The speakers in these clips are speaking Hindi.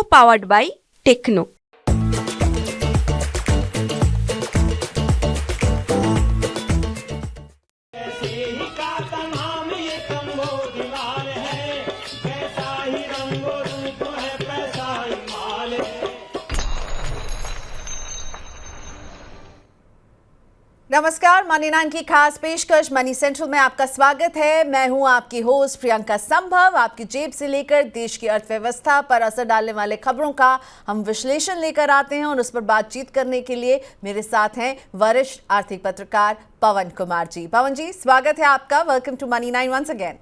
co-powered by Techno. नमस्कार, मनी 9 की खास पेशकश मनी सेंट्रल में आपका स्वागत है। मैं हूं आपकी होस्ट प्रियंका संभव। आपकी जेब से लेकर देश की अर्थव्यवस्था पर असर डालने वाले खबरों का हम विश्लेषण लेकर आते हैं और उस पर बातचीत करने के लिए मेरे साथ हैं वरिष्ठ आर्थिक पत्रकार पवन कुमार जी। पवन जी, स्वागत है आपका। Welcome to money 9 once again.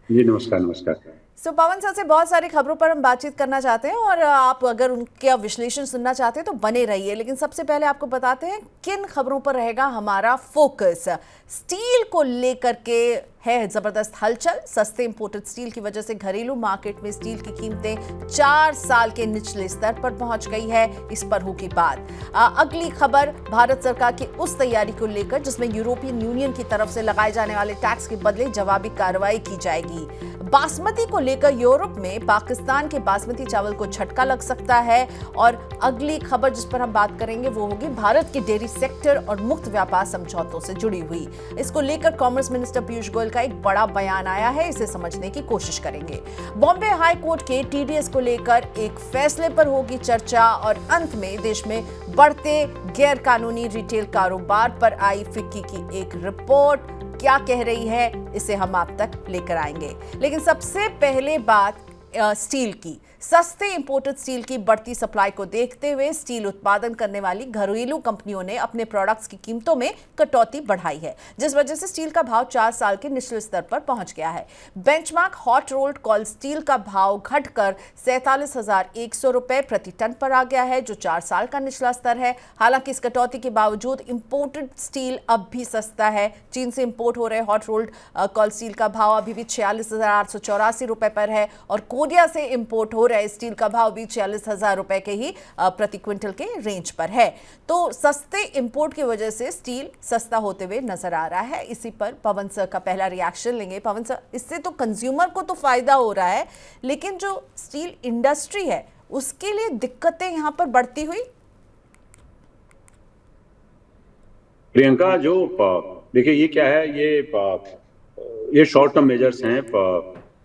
जी नमस्कार। नमस्कार। पवन सर से बहुत सारी खबरों पर हम बातचीत करना चाहते हैं और आप अगर उनके विश्लेषण सुनना चाहते हैं तो बने रहिए। लेकिन सबसे पहले आपको बताते हैं किन खबरों पर रहेगा हमारा फोकस। स्टील को लेकर के है जबरदस्त हलचल। सस्ते इंपोर्टेड स्टील की वजह से घरेलू मार्केट में स्टील की कीमतें 4 साल के निचले स्तर पर पहुंच गई है। इस पर होगी बात। अगली खबर भारत सरकार की उस तैयारी को लेकर जिसमें यूरोपियन यूनियन की तरफ से लगाए जाने वाले टैक्स के बदले जवाबी कार्रवाई की जाएगी। बासमती को लेकर यूरोप में पाकिस्तान के बासमती चावल को झटका लग सकता है। और अगली खबर जिस पर हम बात करेंगे वो होगी भारत के डेयरी सेक्टर और मुक्त व्यापार समझौतों से जुड़ी हुई। इसको लेकर कॉमर्स मिनिस्टर पीयूष गोयल का एक बड़ा बयान आया है, इसे समझने की कोशिश करेंगे। बॉम्बे हाई कोर्ट के टीडीएस को लेकर एक फैसले पर होगी चर्चा और अंत में देश में बढ़ते गैर कानूनी रिटेल कारोबार पर आई फिक्की की एक रिपोर्ट क्या कह रही है, इसे हम आप तक लेकर आएंगे। लेकिन सबसे पहले बात स्टील की। सस्ते इंपोर्टेड स्टील की बढ़ती सप्लाई को देखते हुए स्टील उत्पादन करने वाली घरेलू कंपनियों ने अपने प्रोडक्ट्स की कीमतों में कटौती बढ़ाई है, जिस वजह से स्टील का भाव 4 साल के निचले स्तर पर पहुंच गया है। Benchmark hot rolled call steel का भाव घटकर 47,100 रुपए प्रति टन पर आ गया है, जो 4 साल का निचला स्तर है। हालांकि इस कटौती के बावजूद इंपोर्टेड स्टील अब भी सस्ता है। चीन से इंपोर्ट हो रहे हॉट रोल्ड कॉल स्टील का भाव अभी भी 46,884 रुपए पर है और कोरिया से इंपोर्ट हो रहे स्टील का भाव भी 46,000 रुपए के ही प्रति क्विंटल के रेंज पर है। तो सस्ते इंपोर्ट की वजह से स्टील सस्ता होते हुए नजर आ रहा है। इसी पर पवन सर का पहला रिएक्शन लेंगे। पवन सर, इससे तो कंज्यूमर को तो फायदा हो रहा है, लेकिन जो स्टील इंडस्ट्री है उसके लिए दिक्कतें यहां पर बढ़ती हुई। प्रियंका, जो देखिए ये क्या है, ये शॉर्ट टर्म मेजर्स हैं।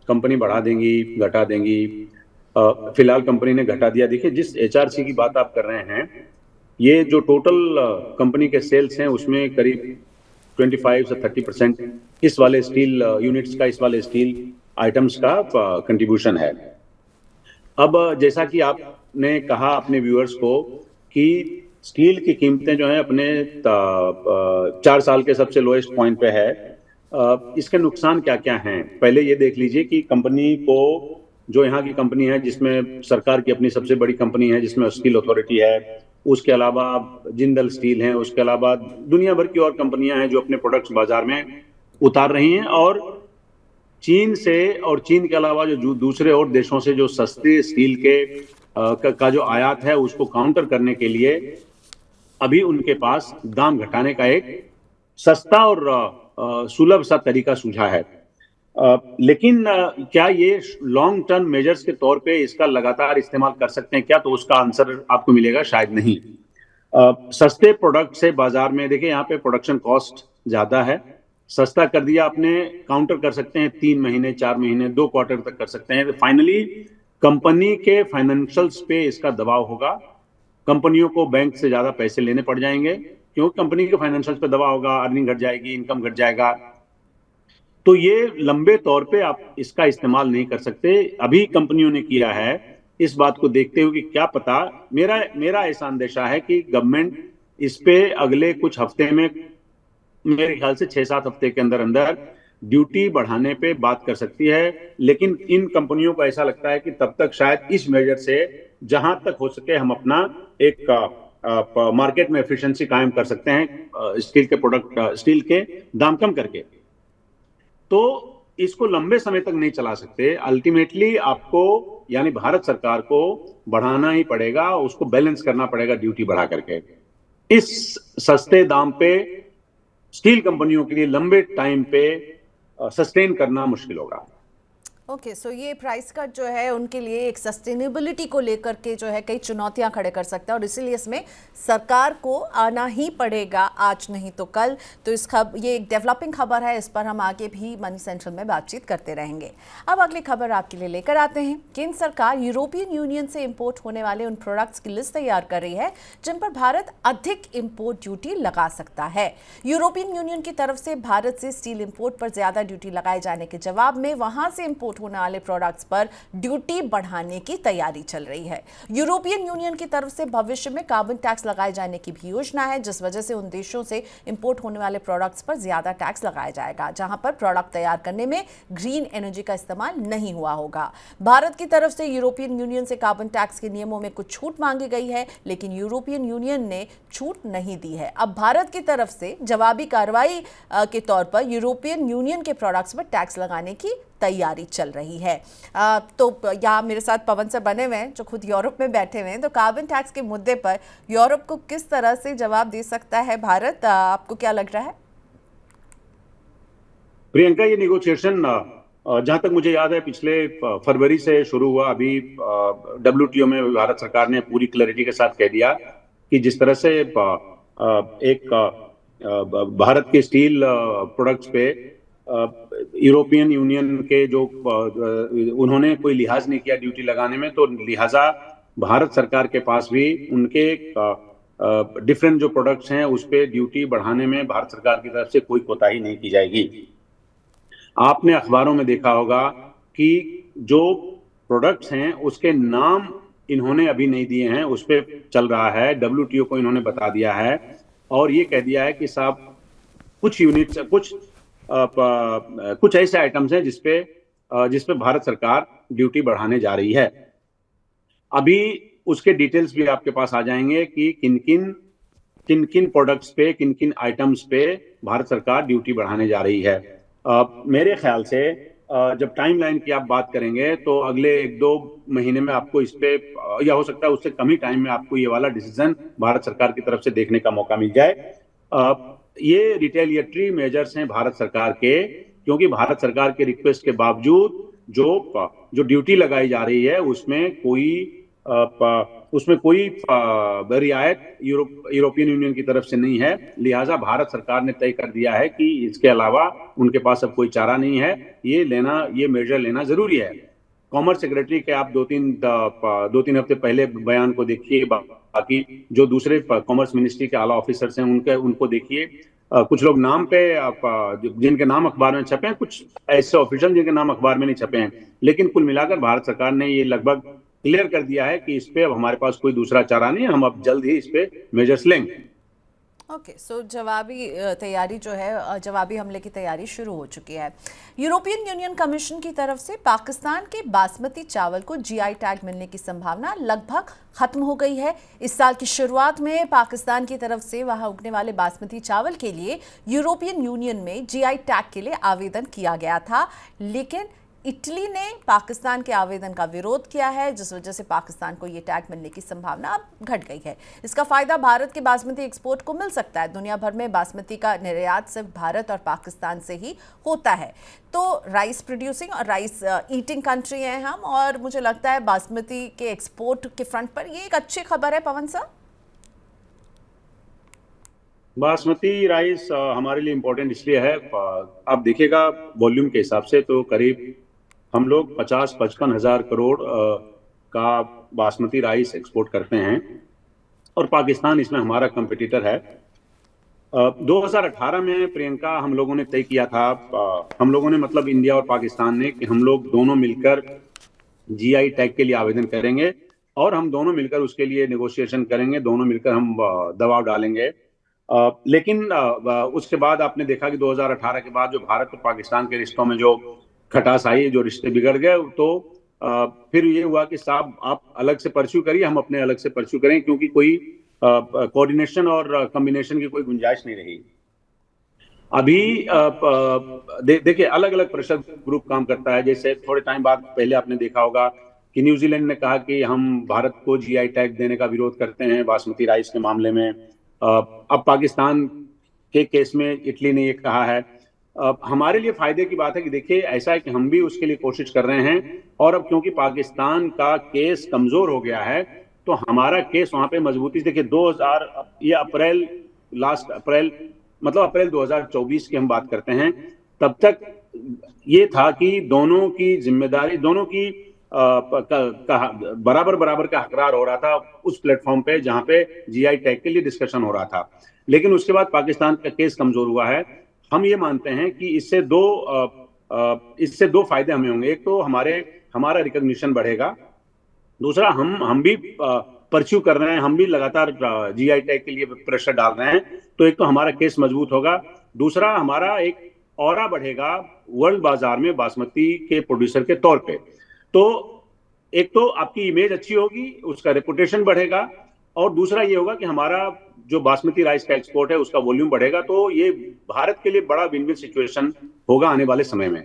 कंपनी बढ़ा देंगी, घटा देंगी। फिलहाल कंपनी ने घटा दिया। देखिए, जिस एचआरसी की बात आप कर रहे हैं, ये जो टोटल कंपनी के सेल्स हैं उसमें करीब 25 से 30% इस वाले स्टील यूनिट्स का, इस वाले स्टील आइटम्स का कंट्रीब्यूशन है। अब जैसा कि आपने कहा अपने व्यूअर्स को कि स्टील की कीमतें जो है अपने 4 साल के सबसे लोएस्ट पॉइंट पे है। इसके नुकसान क्या क्या हैं, पहले ये देख लीजिए कि कंपनी को, जो यहाँ की कंपनी है जिसमें सरकार की अपनी सबसे बड़ी कंपनी है, जिसमें स्टील अथॉरिटी है, उसके अलावा जिंदल स्टील है, उसके अलावा दुनिया भर की और कंपनियां हैं जो अपने प्रोडक्ट्स बाजार में उतार रही हैं। और चीन से, और चीन के अलावा जो दूसरे और देशों से जो सस्ते स्टील का जो आयात है उसको काउंटर करने के लिए अभी उनके पास दाम घटाने का एक सस्ता और सुलभ सा तरीका सूझा है। लेकिन क्या ये लॉन्ग टर्म मेजर्स के तौर पे इसका लगातार इस्तेमाल कर सकते हैं क्या, तो उसका आंसर आपको मिलेगा शायद नहीं। सस्ते प्रोडक्ट से बाजार में, देखिए यहाँ पे प्रोडक्शन कॉस्ट ज्यादा है, सस्ता कर दिया आपने, काउंटर कर सकते हैं 3 महीने, 4 महीने, 2 क्वार्टर तक कर सकते हैं। फाइनली कंपनी के फाइनेंशियल्स पे इसका दबाव होगा। कंपनियों को बैंक से ज्यादा पैसे लेने पड़ जाएंगे क्योंकि कंपनी के फाइनेंशियल्स पे दबाव होगा, अर्निंग घट जाएगी, इनकम घट जाएगा। तो ये लंबे तौर पे आप इसका इस्तेमाल नहीं कर सकते। अभी कंपनियों ने किया है इस बात को देखते हुए कि क्या पता, मेरा ऐसा अंदेशा है कि गवर्नमेंट इस पे अगले कुछ हफ्ते में, मेरे ख्याल से 6-7 हफ्ते के अंदर अंदर ड्यूटी बढ़ाने पे बात कर सकती है। लेकिन इन कंपनियों को ऐसा लगता है कि तब तक शायद इस मेजर से जहां तक हो सके हम अपना एक मार्केट में एफिशिएंसी कायम कर सकते हैं स्टील के दाम कम करके। तो इसको लंबे समय तक नहीं चला सकते। अल्टीमेटली आपको, यानी भारत सरकार को बढ़ाना ही पड़ेगा, उसको बैलेंस करना पड़ेगा ड्यूटी बढ़ा करके। इस सस्ते दाम पे स्टील कंपनियों के लिए लंबे टाइम पे सस्टेन करना मुश्किल होगा। ओके, सो ये प्राइस कट जो है उनके लिए एक सस्टेनेबिलिटी को लेकर के जो है कई चुनौतियां खड़े कर सकता है और इसीलिए इसमें सरकार को आना ही पड़ेगा, आज नहीं तो कल। तो ये एक डेवलपिंग खबर है, इस पर हम आगे भी मनी सेंट्रल में बातचीत करते रहेंगे। अब अगली खबर आपके लिए लेकर आते हैं। केंद्र सरकार यूरोपियन यूनियन से इंपोर्ट होने वाले उन प्रोडक्ट्स की लिस्ट तैयार कर रही है जिन पर भारत अधिक इंपोर्ट ड्यूटी लगा सकता है। यूरोपियन यूनियन की तरफ से भारत से स्टील इंपोर्ट पर ज्यादा ड्यूटी लगाए जाने के जवाब में वहां से इंपोर्ट होने वाले प्रोडक्ट्स पर ड्यूटी बढ़ाने की तैयारी चल रही है। यूरोपियन यूनियन की तरफ से भविष्य में कार्बन टैक्स लगाए जाने की भी योजना है, जिस वजह से उन देशों से इंपोर्ट होने वाले प्रोडक्ट्स पर ज्यादा टैक्स लगाया जाएगा जहां पर प्रोडक्ट तैयार करने में ग्रीन एनर्जी का इस्तेमाल नहीं हुआ होगा। भारत की तरफ से यूरोपियन यूनियन से कार्बन टैक्स के नियमों में कुछ छूट मांगी गई है, लेकिन यूरोपियन यूनियन ने छूट नहीं दी है। अब भारत की तरफ से जवाबी कार्रवाई के तौर पर यूरोपियन यूनियन के प्रोडक्ट्स पर टैक्स लगाने की तैयारी चल रही है। तो यहाँ मेरे साथ पवन सर बने हुए हैं जो खुद यूरोप में बैठे हुए हैं। तो कार्बन टैक्स के मुद्दे पर यूरोप को किस तरह से जवाब दे सकता है भारत, आपको क्या लग रहा है? प्रियंका, ये निगोशिएशन जहां तक मुझे याद है पिछले फरवरी से शुरू हुआ। अभी WTO में भारत सरकार ने पूरी क्लैरिटी के साथ कह दिया कि जिस तरह से एक भारत के स्टील प्रोडक्ट्स पे यूरोपियन यूनियन के जो उन्होंने कोई लिहाज नहीं किया ड्यूटी लगाने में, तो लिहाजा भारत सरकार के पास भी उनके डिफरेंट जो प्रोडक्ट्स हैं उस पे ड्यूटी बढ़ाने में भारत सरकार की तरफ से कोई कोताही नहीं की जाएगी। आपने अखबारों में देखा होगा कि जो प्रोडक्ट्स हैं उसके नाम इन्होंने अभी नहीं दिए हैं, उस पे चल रहा है। WTO को इन्होंने बता दिया है और ये कह दिया है कि साहब कुछ यूनिट्स कुछ ऐसे आइटम्स हैं जिसपे भारत सरकार ड्यूटी बढ़ाने जा रही है। अभी उसके डिटेल्स भी आपके पास आ जाएंगे कि किन किन प्रोडक्ट्स पे, किन किन आइटम्स पे भारत सरकार ड्यूटी बढ़ाने जा रही है। मेरे ख्याल से जब टाइमलाइन की आप बात करेंगे तो अगले 1-2 महीने में आपको इस पे, या हो सकता है उससे कम ही टाइम में, आपको ये वाला डिसीजन भारत सरकार की तरफ से देखने का मौका मिल जाए। ये रिटेलिएटरी मेजर्स हैं भारत सरकार के, क्योंकि भारत सरकार के रिक्वेस्ट के बावजूद जो ड्यूटी लगाई जा रही है उसमें कोई रियायत यूरोपियन यूनियन की तरफ से नहीं है। लिहाजा भारत सरकार ने तय कर दिया है कि इसके अलावा उनके पास अब कोई चारा नहीं है, ये मेजर लेना जरूरी है। कॉमर्स सेक्रेटरी के आप 2-3 हफ्ते पहले बयान को देखिए, बाकी जो दूसरे कॉमर्स मिनिस्ट्री के आला ऑफिसर्स हैं उनको देखिए। कुछ लोग नाम पे जिनके नाम अखबार में छपे हैं, कुछ ऐसे ऑफिशियल जिनके नाम अखबार में नहीं छपे हैं, लेकिन कुल मिलाकर भारत सरकार ने ये लगभग क्लियर कर दिया है कि इस पे अब हमारे पास कोई दूसरा चारा नहीं है, हम अब जल्द ही इस पे मेजर्स लेंगे। ओके, सो जवाबी तैयारी जो है, जवाबी हमले की तैयारी शुरू हो चुकी है। यूरोपियन यूनियन कमीशन की तरफ से पाकिस्तान के बासमती चावल को GI टैग मिलने की संभावना लगभग खत्म हो गई है। इस साल की शुरुआत में पाकिस्तान की तरफ से वहां उगने वाले बासमती चावल के लिए यूरोपियन यूनियन में GI टैग के लिए आवेदन किया गया था, लेकिन इटली ने पाकिस्तान के आवेदन का विरोध किया है, जिस वजह से पाकिस्तान को ये टैग मिलने की संभावना अब घट गई है। इसका फायदा भारत के बासमती एक्सपोर्ट को मिल सकता है। दुनिया भर में बासमती का निर्यात सिर्फ भारत और पाकिस्तान से ही होता है। तो राइस प्रोड्यूसिंग और राइस ईटिंग कंट्री हैं हम, और मुझे लगता है बासमती के एक्सपोर्ट के फ्रंट पर ये एक अच्छी खबर है। पवन सर, बासमती राइस हमारे लिए इम्पोर्टेंट इसलिए है, आप देखिएगा वॉल्यूम के हिसाब से तो करीब हम लोग 50-55 हजार करोड़ का बासमती राइस एक्सपोर्ट करते हैं और पाकिस्तान इसमें हमारा कंपटीटर है। 2018 में प्रियंका हम लोगों ने तय किया था, हम लोगों ने मतलब इंडिया और पाकिस्तान ने, कि हम लोग दोनों मिलकर GI टैग के लिए आवेदन करेंगे और हम दोनों मिलकर उसके लिए नेगोशिएशन करेंगे, दोनों मिलकर हम दबाव डालेंगे। लेकिन उसके बाद आपने देखा कि 2018 के बाद जो भारत और पाकिस्तान के रिश्तों में जो खटास आई, जो रिश्ते बिगड़ गए, तो फिर ये हुआ कि साहब आप अलग से परस्यू करिए, हम अपने अलग से परस्यू करें, क्योंकि कोई कोऑर्डिनेशन और कॉम्बिनेशन की कोई गुंजाइश नहीं रही। अभी देखिए अलग अलग प्रेशर ग्रुप काम करता है। जैसे थोड़े टाइम बाद पहले आपने देखा होगा कि न्यूजीलैंड ने कहा कि हम भारत को GI टैग देने का विरोध करते हैं बासमती राइस के मामले में। अब पाकिस्तान के केस में इटली ने ये कहा है। हमारे लिए फायदे की बात है कि देखिए ऐसा है कि हम भी उसके लिए कोशिश कर रहे हैं, और अब क्योंकि पाकिस्तान का केस कमजोर हो गया है तो हमारा केस वहां पे मजबूती से, देखिए 2000 ये अप्रैल, लास्ट अप्रैल, मतलब अप्रैल 2024 की हम बात करते हैं, तब तक ये था कि दोनों की जिम्मेदारी, दोनों की बराबर बराबर का हकरार हो रहा था उस प्लेटफॉर्म पे जहां पे जीआई टैग के लिए डिस्कशन हो रहा था। लेकिन उसके बाद पाकिस्तान का केस कमजोर हुआ है। हम ये मानते हैं कि इससे दो फायदे हमें होंगे। एक तो हमारा रिकॉग्निशन बढ़ेगा, दूसरा हम भी परस्यू कर रहे हैं, हम भी लगातार जीआई टैग के लिए प्रेशर डाल रहे हैं, तो एक तो हमारा केस मजबूत होगा, दूसरा हमारा एक ऑरा बढ़ेगा वर्ल्ड बाजार में बासमती के प्रोड्यूसर के तौर पे। तो एक तो आपकी इमेज अच्छी होगी, उसका रेपुटेशन बढ़ेगा, और दूसरा ये होगा कि हमारा जो बासमती राइस का एक्सपोर्ट है उसका वॉल्यूम बढ़ेगा। तो ये भारत के लिए बड़ा विन विन सिचुएशन होगा आने वाले समय में।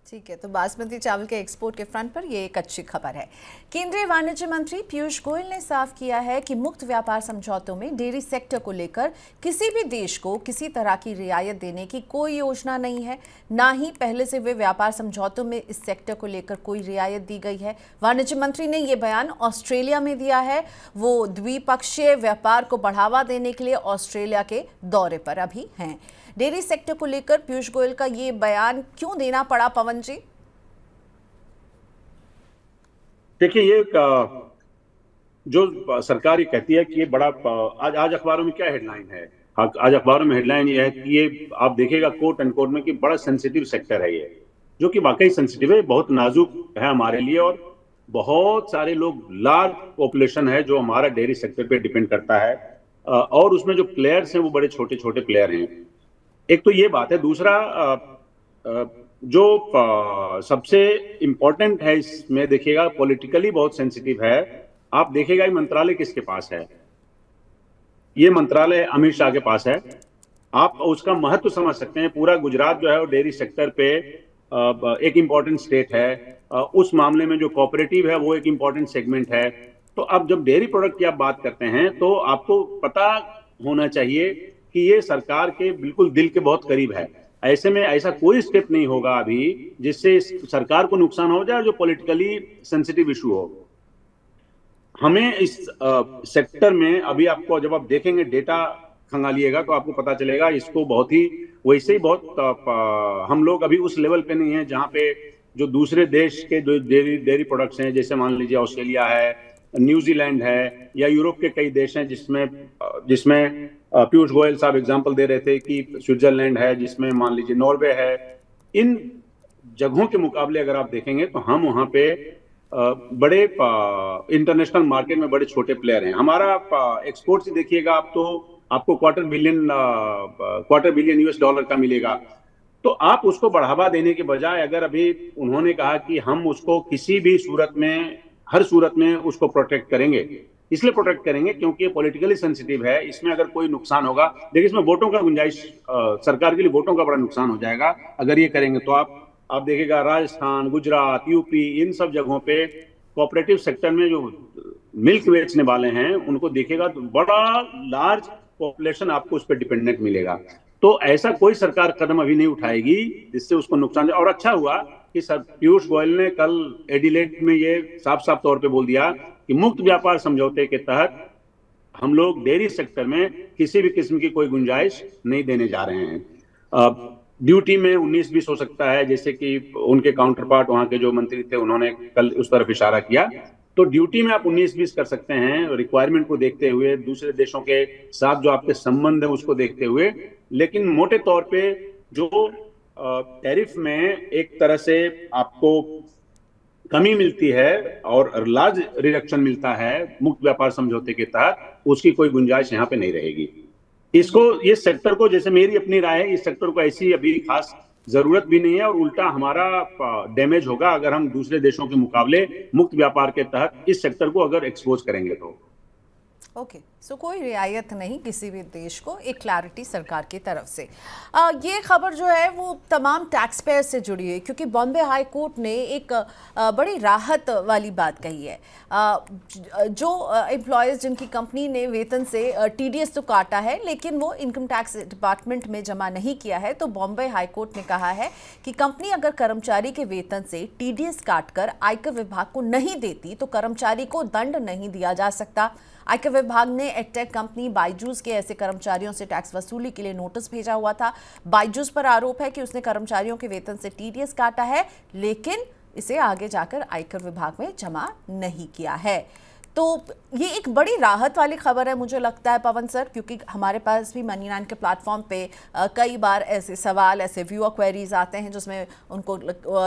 ठीक है, तो बासमती चावल के एक्सपोर्ट के फ्रंट पर ये एक अच्छी खबर है। केंद्रीय वाणिज्य मंत्री पीयूष गोयल ने साफ किया है कि मुक्त व्यापार समझौतों में डेयरी सेक्टर को लेकर किसी भी देश को किसी तरह की रियायत देने की कोई योजना नहीं है, ना ही पहले से हुए व्यापार समझौतों में इस सेक्टर को लेकर कोई रियायत दी गई है। वाणिज्य मंत्री ने ये बयान ऑस्ट्रेलिया में दिया है। वो द्विपक्षीय व्यापार को बढ़ावा देने के लिए ऑस्ट्रेलिया के दौरे पर अभी हैं। डेयरी सेक्टर को लेकर पीयूष गोयल का ये बयान क्यों देना पड़ा, पवन जी? देखिए, ये जो सरकार ये कहती है कि ये बड़ा, आज अखबारों में क्या हेडलाइन है, आज अखबारों में हेडलाइन ये है कि ये आप देखिएगा कोट एंड कोट में कि बड़ा सेंसिटिव सेक्टर है ये, जो कि वाकई सेंसिटिव है, बहुत नाजुक है हमारे लिए, और बहुत सारे लोग, लार्ज पॉपुलेशन है जो हमारा डेयरी सेक्टर पे डिपेंड करता है, और उसमें जो प्लेयर्स हैं वो बड़े छोटे छोटे प्लेयर हैं। एक तो ये बात है। दूसरा जो सबसे इंपॉर्टेंट है इसमें, देखिएगा पॉलिटिकली बहुत सेंसिटिव है। आप देखिएगा ये मंत्रालय किसके पास है, ये मंत्रालय अमित शाह के पास है। आप उसका महत्व समझ सकते हैं। पूरा गुजरात जो है वो डेयरी सेक्टर पे एक इंपॉर्टेंट स्टेट है, उस मामले में जो कोऑपरेटिव है वो एक इंपॉर्टेंट सेगमेंट है। तो अब जब डेयरी प्रोडक्ट की आप बात करते हैं तो आपको पता होना चाहिए कि ये सरकार के बिल्कुल दिल के बहुत करीब है। ऐसे में ऐसा कोई स्टेप नहीं होगा अभी जिससे सरकार को नुकसान हो जाए, जो पॉलिटिकली सेंसिटिव इशू हो। हमें इस सेक्टर में अभी, आपको जब आप देखेंगे डेटा खंगालिएगा तो आपको पता चलेगा इसको बहुत ही, वैसे ही बहुत हम लोग अभी उस लेवल पे नहीं है जहां पे जो दूसरे देश के जो डेयरी प्रोडक्ट्स हैं, जैसे मान लीजिए ऑस्ट्रेलिया है, न्यूजीलैंड है, या यूरोप के कई देश हैं जिसमें पीयूष गोयल साहब एग्जांपल दे रहे थे कि स्विट्जरलैंड है, जिसमें मान लीजिए नॉर्वे है। इन जगहों के मुकाबले अगर आप देखेंगे तो हम वहां पे बड़े इंटरनेशनल मार्केट में बड़े छोटे प्लेयर हैं। हमारा एक्सपोर्ट से देखिएगा आप, तो आपको क्वार्टर बिलियन यूएस डॉलर का मिलेगा। तो आप उसको बढ़ावा देने के बजाय, अगर अभी उन्होंने कहा कि हम उसको किसी भी सूरत में, हर सूरत में उसको प्रोटेक्ट करेंगे, इसलिए प्रोटेक्ट करेंगे क्योंकि ये पॉलिटिकली सेंसिटिव है। इसमें अगर कोई नुकसान होगा, देखिए इसमें वोटों का गुंजाइश, सरकार के लिए वोटों का बड़ा नुकसान हो जाएगा अगर ये करेंगे। तो आप देखिएगा राजस्थान, गुजरात, यूपी, इन सब जगहों पे कोऑपरेटिव सेक्टर में जो मिल्क बेचने वाले हैं उनको देखिएगा तो बड़ा लार्ज पॉपुलेशन आपको उस पर डिपेंडेंट मिलेगा। तो ऐसा कोई सरकार कदम अभी नहीं उठाएगी जिससे उसको नुकसान जाए। और अच्छा हुआ कि सर पीयूष गोयल ने कल एडिलेड में ये साफ साफ तौर पे बोल दिया कि मुक्त व्यापार समझौते के तहत हम लोग डेयरी सेक्टर में किसी भी किस्म की कोई गुंजाइश नहीं देने जा रहे हैं। ड्यूटी में 19-20 हो सकता है, जैसे कि उनके काउंटर पार्ट वहां के जो मंत्री थे उन्होंने कल उस तरफ इशारा किया। तो ड्यूटी में आप 19-20 कर सकते हैं, रिक्वायरमेंट को देखते हुए, दूसरे देशों के साथ जो आपके संबंध है उसको देखते हुए। लेकिन मोटे तौर पे जो टैरिफ में एक तरह से आपको कमी मिलती है और लार्ज रिडक्शन मिलता है मुक्त व्यापार समझौते के तहत, उसकी कोई गुंजाइश यहाँ पे नहीं रहेगी। इसको, ये सेक्टर को, जैसे मेरी अपनी राय है, इस सेक्टर को ऐसी अभी खास जरूरत भी नहीं है, और उल्टा हमारा डैमेज होगा अगर हम दूसरे देशों के मुकाबले मुक्त व्यापार के तहत इस सेक्टर को अगर एक्सपोज करेंगे तो। ओके, सो कोई रियायत नहीं किसी भी देश को, एक क्लैरिटी सरकार की तरफ से। ये खबर जो है वो तमाम टैक्स पेयर से जुड़ी है, क्योंकि बॉम्बे हाई कोर्ट ने एक बड़ी राहत वाली बात कही है। जो एम्प्लॉयज़ जिनकी कंपनी ने वेतन से टीडीएस तो काटा है लेकिन वो इनकम टैक्स डिपार्टमेंट में जमा नहीं किया है, तो बॉम्बे हाई कोर्ट ने कहा है कि कंपनी अगर कर्मचारी के वेतन से टीडीएस काटकर आयकर विभाग को नहीं देती तो कर्मचारी को दंड नहीं दिया जा सकता। आयकर विभाग ने एडटेक कंपनी बायजूस के ऐसे कर्मचारियों से टैक्स वसूली के लिए नोटिस भेजा हुआ था। बायजूस पर आरोप है कि उसने कर्मचारियों के वेतन से टीडीएस काटा है लेकिन इसे आगे जाकर आयकर विभाग में जमा नहीं किया है। तो ये एक बड़ी राहत वाली खबर है मुझे लगता है पवन सर, क्योंकि हमारे पास भी मनी नाइन के प्लेटफॉर्म पे कई बार ऐसे सवाल, ऐसे व्यूअर क्वेरीज आते हैं जिसमें उनको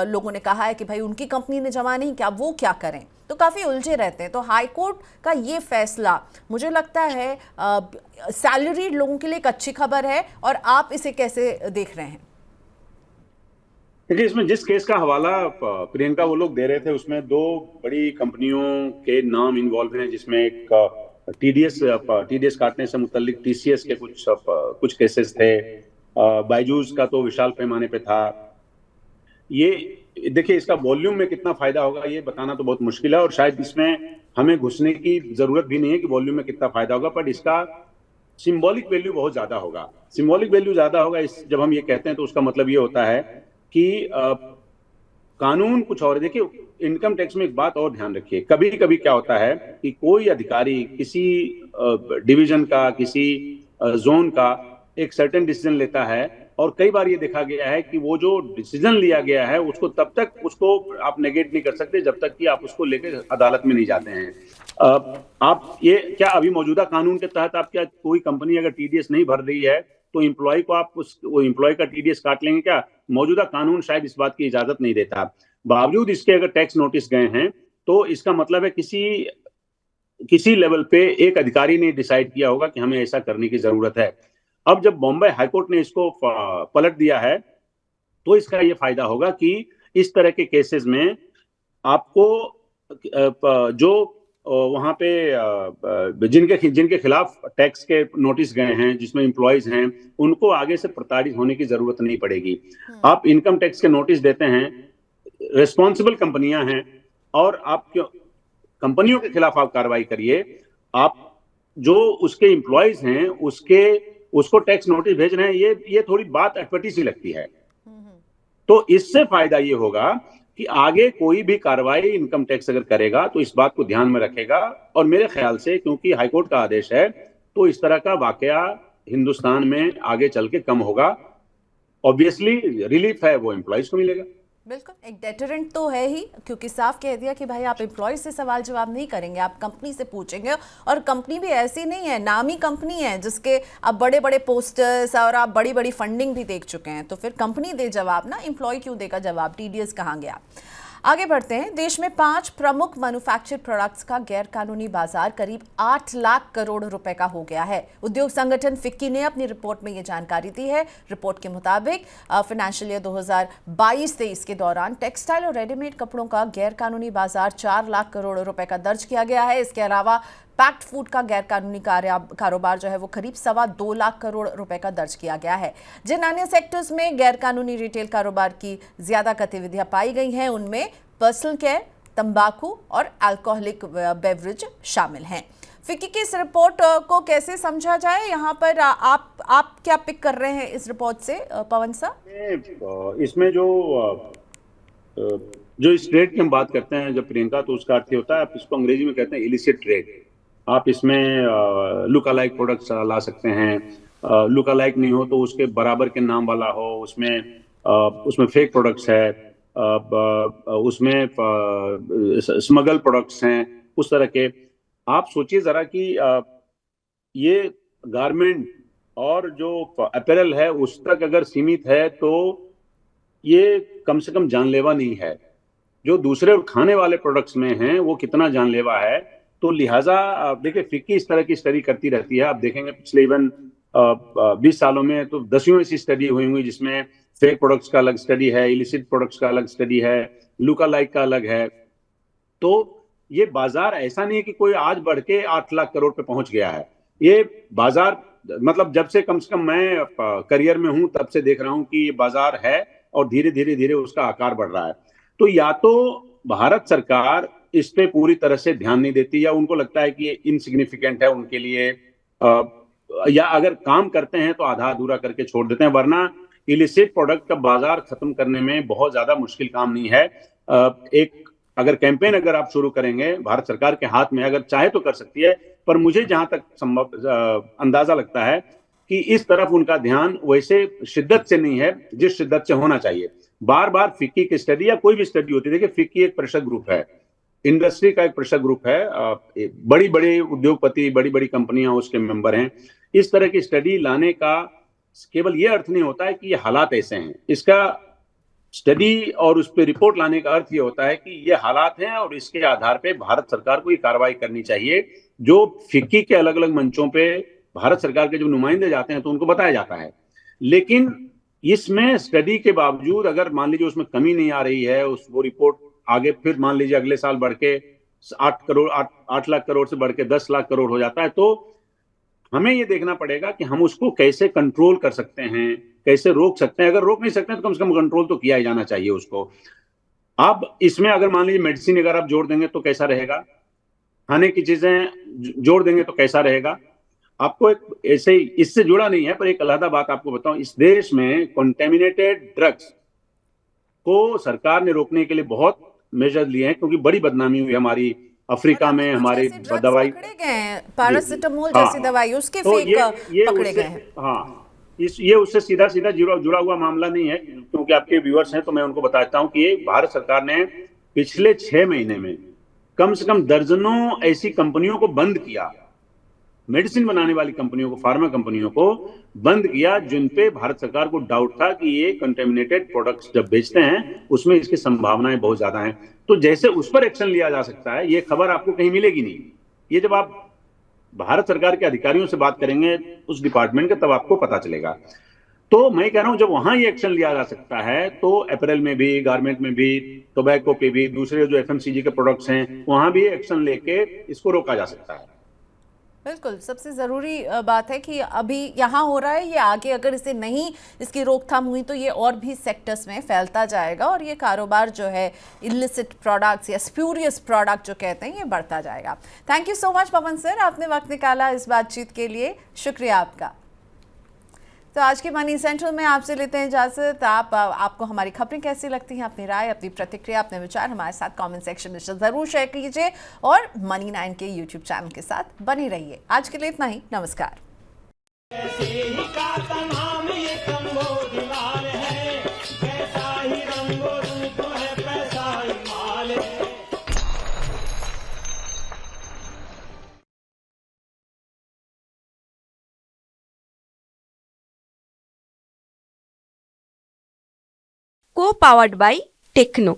लोगों ने कहा है कि भाई उनकी कंपनी ने जमा नहीं किया, वो क्या करें, तो काफ़ी उलझे रहते हैं। तो हाई कोर्ट का ये फैसला मुझे लगता है सैलरीड लोगों के लिए एक अच्छी खबर है, और आप इसे कैसे देख रहे हैं? देखिए, इसमें जिस केस का हवाला प्रियंका वो लोग दे रहे थे उसमें दो बड़ी कंपनियों के नाम इन्वॉल्व हैं, जिसमें एक टीडीएस काटने से मुतल्लिक टीसीएस के कुछ केसेस थे। बायजूस का तो विशाल पैमाने पे था। ये देखिए, इसका वॉल्यूम में कितना फायदा होगा ये बताना तो बहुत मुश्किल है, और शायद इसमें हमें घुसने की जरूरत भी नहीं है कि वॉल्यूम में कितना फायदा होगा, बट इसका सिंबॉलिक वैल्यू बहुत ज्यादा होगा। सिंबॉलिक वैल्यू ज्यादा होगा जब हम ये कहते हैं तो उसका मतलब ये होता है कि कानून कुछ और। देखिए, इनकम टैक्स में एक बात और ध्यान रखिए, कभी कभी क्या होता है कि कोई अधिकारी किसी डिवीजन का, किसी जोन का एक सर्टेन डिसीजन लेता है, और कई बार ये देखा गया है कि वो जो डिसीजन लिया गया है उसको तब तक उसको आप नेगेट नहीं कर सकते जब तक कि आप उसको लेकर अदालत में नहीं जाते हैं। आप ये क्या अभी मौजूदा कानून के तहत आप क्या कोई कंपनी अगर टीडीएस नहीं भर रही है तो एम्प्लॉय को आप वो एम्प्लॉय का टीडीएस काट लेंगे क्या? मौजूदा कानून शायद इस बात की इजाजत नहीं देता। बावजूद इसके अगर टैक्स नोटिस गए हैं तो इसका मतलब है किसी लेवल पे एक अधिकारी ने डिसाइड किया होगा कि हमें ऐसा करने की जरूरत है। अब जब बॉम्बे हाईकोर्ट ने इसको पलट दिया है तो इसका ये फायदा होगा कि इस तरह के केसेस में आपको जो वहां पे जिनके खिलाफ टैक्स के नोटिस गए हैं, जिसमें एम्प्लॉयज हैं, उनको आगे से प्रताड़ित होने की जरूरत नहीं पड़ेगी। आप इनकम टैक्स के नोटिस देते हैं, रिस्पॉन्सिबल कंपनियां हैं, और आप क्यों कंपनियों के खिलाफ आप कार्रवाई करिए। आप जो उसके एम्प्लॉयज हैं उसको टैक्स नोटिस भेज रहे हैं, ये थोड़ी बात अटपटी सी लगती है। तो इससे फायदा ये होगा कि आगे कोई भी कार्रवाई इनकम टैक्स अगर करेगा तो इस बात को ध्यान में रखेगा, और मेरे ख्याल से क्योंकि हाईकोर्ट का आदेश है तो इस तरह का वाकया हिंदुस्तान में आगे चल के कम होगा। ऑब्वियसली रिलीफ है वो एम्प्लॉयज को मिलेगा। बिल्कुल, एक डेटरेंट तो है ही, क्योंकि साफ कह दिया कि भाई आप एम्प्लॉय से सवाल जवाब नहीं करेंगे, आप कंपनी से पूछेंगे। और कंपनी भी ऐसी नहीं है, नामी कंपनी है जिसके आप बड़े बड़े पोस्टर्स और आप बड़ी बड़ी फंडिंग भी देख चुके हैं, तो फिर कंपनी दे जवाब ना, एम्प्लॉय क्यों देगा जवाब, टीडीएस कहाँ गया। आगे बढ़ते हैं। देश में 5 प्रमुख मैन्युफैक्चर्ड प्रोडक्ट्स का गैरकानूनी बाजार करीब 8 लाख करोड़ रुपए का हो गया है। उद्योग संगठन फिक्की ने अपनी रिपोर्ट में ये जानकारी दी है। रिपोर्ट के मुताबिक फाइनेंशियल ईयर 2022-23 के दौरान टेक्सटाइल और रेडीमेड कपड़ों का गैरकानूनी बाजार 4 लाख करोड़ रुपए का दर्ज किया गया है। इसके अलावा पैक्ड फूड का गैरकानूनी कारोबार जो है वो करीब 2.25 लाख करोड़ रुपए का दर्ज किया गया है। जिन अन्य सेक्टर्स में गैरकानूनी रिटेल कारोबार की ज्यादा गतिविधियां पाई गई हैं उनमें पर्सनल केयर, तंबाकू और अल्कोहलिक बेवरेज शामिल हैं। फिक्की की इस रिपोर्ट को कैसे समझा जाए, यहाँ पर आप क्या पिक कर रहे हैं इस रिपोर्ट से पवन साहब? इसमें जो इस ट्रेड की हम बात करते हैं जब प्रियंका, तो उसका अर्थ होता है, आप इसको अंग्रेजी में कहते हैं इलिसिट ट्रेड। आप इसमें लुक अलाइक प्रोडक्ट्स ला सकते हैं। लुक अलाइक नहीं हो तो उसके बराबर के नाम वाला हो, उसमें फेक प्रोडक्ट्स है, उसमें स्मगल प्रोडक्ट्स हैं, उस तरह के। आप सोचिए जरा कि ये गारमेंट और जो अपैरल है उस तक अगर सीमित है तो ये कम से कम जानलेवा नहीं है। जो दूसरे खाने वाले प्रोडक्ट्स में हैं वो कितना जानलेवा है। तो लिहाजा देखिए, फिक्की इस तरह की स्टडी करती रहती है। आप देखेंगे पिछले इवन 20 सालों में तो 10वीं ऐसी स्टडी हुई होंगी जिसमें फेक प्रोडक्ट्स का अलग स्टडी है, इलिसिट प्रोडक्ट्स का अलग स्टडी है, लुक अलाइक का अलग है। तो ये बाजार ऐसा नहीं है कि कोई आज बढ़ के 8 लाख करोड़ पे पहुंच गया है। ये बाजार मतलब जब से कम मैं करियर में हूं तब से देख रहा हूं कि ये बाजार है और धीरे धीरे धीरे उसका आकार बढ़ रहा है। तो या तो भारत सरकार इस पे पूरी तरह से ध्यान नहीं देती या उनको लगता है कि ये इनसिग्निफिकेंट है उनके लिए, या अगर काम करते हैं तो आधा अधूरा करके छोड़ देते हैं, वरना इलिसिट प्रोडक्ट का बाजार खत्म करने में बहुत ज्यादा मुश्किल काम नहीं है। एक अगर कैंपेन अगर आप शुरू करेंगे, भारत सरकार के हाथ में अगर चाहे तो कर सकती है, पर मुझे जहां तक संभव अंदाजा लगता है कि इस तरफ उनका ध्यान वैसे शिद्दत से नहीं है जिस शिद्दत से होना चाहिए। बार बार फिक्की की स्टडी या कोई भी स्टडी होती है, देखिए फिक्की एक प्रेशर ग्रुप है, इंडस्ट्री का एक प्रेशर ग्रुप है, बड़ी बड़ी उद्योगपति बड़ी बड़ी कंपनियां उसके मेंबर हैं। इस तरह की स्टडी लाने का केवल ये अर्थ नहीं होता है कि ये हालात ऐसे हैं, इसका स्टडी और उस पर रिपोर्ट लाने का अर्थ ये होता है कि ये हालात हैं और इसके आधार पे भारत सरकार को ये कार्रवाई करनी चाहिए। जो फिक्की के अलग अलग मंचों पे भारत सरकार के जो नुमाइंदे जाते हैं तो उनको बताया जाता है, लेकिन इसमें स्टडी के बावजूद अगर मान लीजिए उसमें कमी नहीं आ रही है, उस वो रिपोर्ट आगे फिर मान लीजिए अगले साल बढ़ के 8 लाख करोड़ से बढ़ के 10 लाख करोड़ हो जाता है, तो हमें ये देखना पड़ेगा कि हम उसको कैसे कंट्रोल कर सकते हैं, कैसे रोक सकते हैं। अगर रोक नहीं सकते हैं तो कम से कम कंट्रोल तो किया ही जाना चाहिए उसको। अब इसमें अगर मान लीजिए मेडिसिन अगर आप जोड़ देंगे तो कैसा रहेगा, खाने की चीजें जोड़ देंगे तो कैसा रहेगा। आपको एक ऐसे ही इससे जुड़ा नहीं है पर एक अलग बात आपको बताऊं, इस देश में कंटेमिनेटेड ड्रग्स को सरकार ने रोकने के लिए बहुत मेजर लिए हैं, क्योंकि बड़ी बदनामी हुई हमारी अफ्रीका में, हमारी दवाई पकड़े गए हैं, पैरासिटामोल हाँ, जैसी दवाई उसके तो फेक ये पकड़े उससे गए हैं। हाँ ये उससे सीधा सीधा जुड़ा हुआ मामला नहीं है, क्योंकि आपके व्यूअर्स हैं तो मैं उनको बताता हूं कि ये भारत सरकार ने पिछले 6 महीने में कम से कम दर्जनों ऐसी कंपनियों को बंद किया, मेडिसिन बनाने वाली कंपनियों को, फार्मा कंपनियों को बंद किया, जिन पे भारत सरकार को डाउट था कि ये कंटेमिनेटेड प्रोडक्ट्स जब बेचते हैं उसमें इसकी संभावनाएं बहुत ज्यादा हैं। तो जैसे उस पर एक्शन लिया जा सकता है, ये खबर आपको कहीं मिलेगी नहीं। ये जब आप भारत सरकार के अधिकारियों से बात करेंगे उस डिपार्टमेंट के, तब आपको पता चलेगा। तो मैं कह रहा हूं जब वहां ये एक्शन लिया जा सकता है तो अपैरल में भी, गारमेंट में भी, टोबैको पे भी, दूसरे जो एफएमसीजी के प्रोडक्ट्स हैं वहां भी एक्शन लेके इसको रोका जा सकता है। बिल्कुल, सबसे ज़रूरी बात है कि अभी यहाँ हो रहा है, ये आगे अगर इसे नहीं, इसकी रोकथाम हुई तो ये और भी सेक्टर्स में फैलता जाएगा और ये कारोबार जो है इलिसिट प्रोडक्ट्स या स्प्यूरियस प्रोडक्ट जो कहते हैं ये बढ़ता जाएगा। Thank you so much Pawan sir, आपने वक्त निकाला इस बातचीत के लिए, शुक्रिया आपका। तो आज के मनी सेंट्रल में आपसे लेते हैं इजाजत। आपको हमारी खबरें कैसी लगती हैं, अपनी राय, अपनी प्रतिक्रिया, अपने विचार हमारे साथ कमेंट सेक्शन में ज़रूर शेयर कीजिए और मनी 9 के यूट्यूब चैनल के साथ बने रहिए। आज के लिए इतना ही, नमस्कार। को पावर्ड बाय टेक्नो।